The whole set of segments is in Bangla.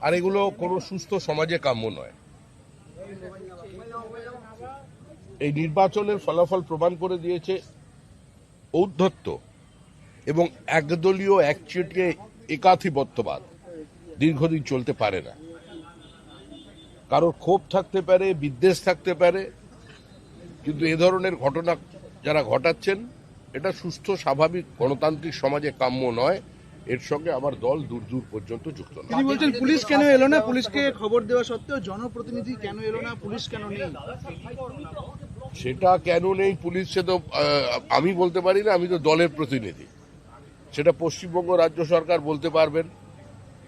আর এগুলো কোনো সুস্থ সমাজে কাম্য নয়। এই নির্বাচনের ফলাফল প্রমাণ করে দিয়েছে ঔদ্ধত্য এবং একদলীয় একচেটিয়া একাধিপত্যবাদ দীর্ঘদিন চলতে পারে না। কারোর ক্ষোভ থাকতে পারে, বিদ্বেষ থাকতে পারে, কিন্তু এ ধরনের ঘটনা যারা ঘটাচ্ছেন এটা সুস্থ স্বাভাবিক গণতান্ত্রিক সমাজে কাম্য নয়। এর সঙ্গে আমার দল দূর দূর পর্যন্ত যুক্ত নয়। তিনি বলছেন পুলিশ কেন এলো না, পুলিশকে খবর দেওয়া সত্ত্বেও জনপ্রতিনিধি কেন এলো না, পুলিশ কেন নেই? সেটা কেন নেই পুলিশ, সে তো আমি বলতে পারি না, আমি তো দলের প্রতিনিধি। সেটা পশ্চিমবঙ্গ রাজ্য সরকার বলতে পারবেন,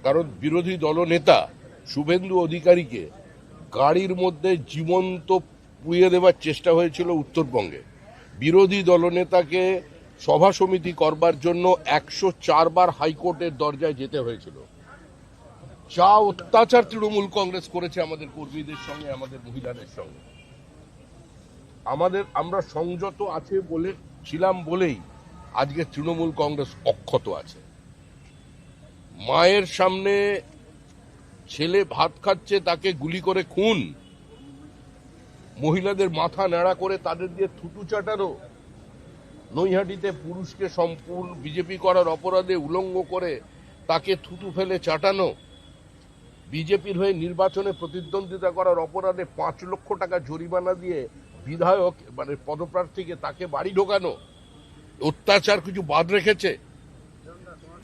কারণ বিরোধী দলনেতা শুভেন্দু অধিকারীকে গাড়ির মধ্যে জীবন্ত পুড়িয়ে দেওয়ার চেষ্টা হয়েছিল উত্তরবঙ্গে। বিরোধী দলনেতাকে সভা সমিতি করবার জন্য 104 বার হাইকোর্টের দরজায় যেতে হয়েছিল। যা অত্যাচার তৃণমূল কংগ্রেস করেছে আমাদের কর্মীদের সঙ্গে, আমাদের মহিলাদের সঙ্গে, আমরা সংযত আছে বলে ছিলাম বলেই আজকে তৃণমূল কংগ্রেস অক্ষত আছে। মায়ের সামনে ছেলে ভাত খাচ্ছে, তাকে গুলি করে খুন, মহিলাদের মাথা ন্যাড়া করে তাদের দিয়ে থুতু চাটানো, নৈহাটিতে পুরুষকে সম্পূর্ণ বিজেপি করার অপরাধে উলঙ্গ করে তাকে থুতু ফেলে চাটানো, বিজেপির হয়ে নির্বাচনে প্রতিদ্বন্দ্বিতা করার অপরাধে 5 লক্ষ টাকা জরিমানা দিয়ে বিধায়ক মানে পদপ্রার্থীকে তাকে বাড়ি ঢোকানো, অত্যাচার কিছু বাদ রেখেছে?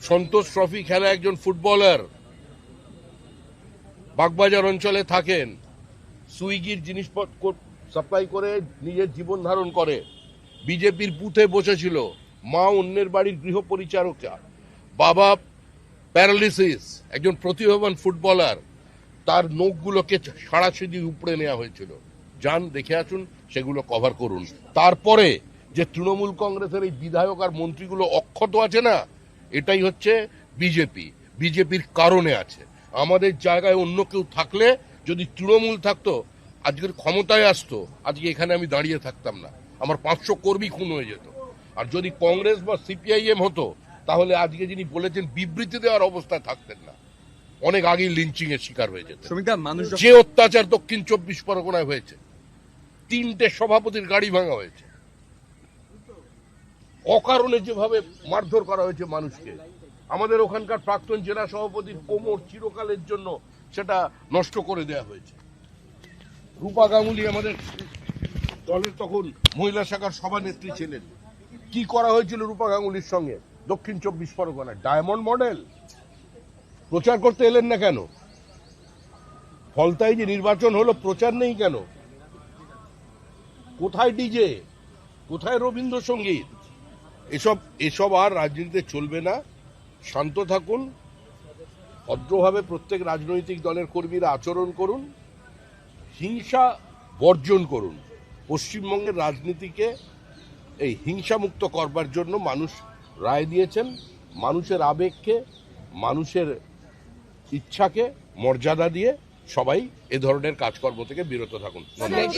সন্তোষ ট্রফি খেলা একজন ফুটবলার বাগবাজার অঞ্চলে থাকেন, সুইগির জিনিসপত্র সাপ্লাই করে নিজের জীবন ধারণ করে, বিজেপির বুথে বসেছিল, মা অন্যের বাড়ির গৃহ পরিচারিকা, বাবা প্যারালিসিস, একজন প্রতিভাবান ফুটবলার, তার নখগুলোকে সারাশিদি উপড়ে নেওয়া হয়েছিল। যান দেখে আসুন, সেগুলো কভার করুন। তারপরে যে তৃণমূল কংগ্রেসের এই বিধায়ক আর মন্ত্রীগুলো অক্ষত আছে না, এটাই হচ্ছে বিজেপির কারণে আছে। আমাদের জায়গায় অন্য কেউ থাকলে, যদি তৃণমূল থাকতো, আজকের ক্ষমতায় আসতো, আজকে এখানে আমি দাঁড়িয়ে থাকতাম না, আমার 500 কর্মী খুন হয়ে যেত। আর যদি কংগ্রেস বা সিপিআইএম হতো, তাহলে আজকে যিনি বলেছেন বিবৃতি দেওয়ার অবস্থায় থাকতেন না, অনেক আগেই লিঞ্চিং এর শিকার হয়ে যেত। যে অত্যাচার দক্ষিণ 24 পরগনায় হয়েছে, 3টে সভাপতির গাড়ি ভাঙা হয়েছে, অকারণে যেভাবে মারধর করা হয়েছে মানুষকে, আমাদের ওখানকার প্রাক্তন জেলা সভাপতির কোমর চিরকালের জন্য সেটা নষ্ট করে দেওয়া হয়েছে। রূপা গাঙ্গুলি আমাদের দলের তখন মহিলা শাখার সভানেত্রী ছিলেন, কি করা হয়েছিল রূপা গাঙ্গুলির সঙ্গে দক্ষিণ 24 পরগনায়? ডায়মন্ড মডেল প্রচার করতে এলেন না কেন? ফলতাই যে নির্বাচন হলো, প্রচার নেই কেন? কোথায় ডিজে, কোথায় রবীন্দ্রসঙ্গীত? এসব আর রাজনীতিতে চলবে না। শান্ত থাকুন, ভদ্রভাবে প্রত্যেক রাজনৈতিক দলের কর্মীরা আচরণ করুন, হিংসা বর্জন করুন। পশ্চিমবঙ্গের রাজনীতিকে এই হিংসামুক্ত করবার জন্য মানুষ রায় দিয়েছেন। মানুষের আবেগকে, মানুষের ইচ্ছাকে মর্যাদা দিয়ে সবাই এ ধরনের কাজকর্ম থেকে বিরত থাকুন। ধন্যবাদ।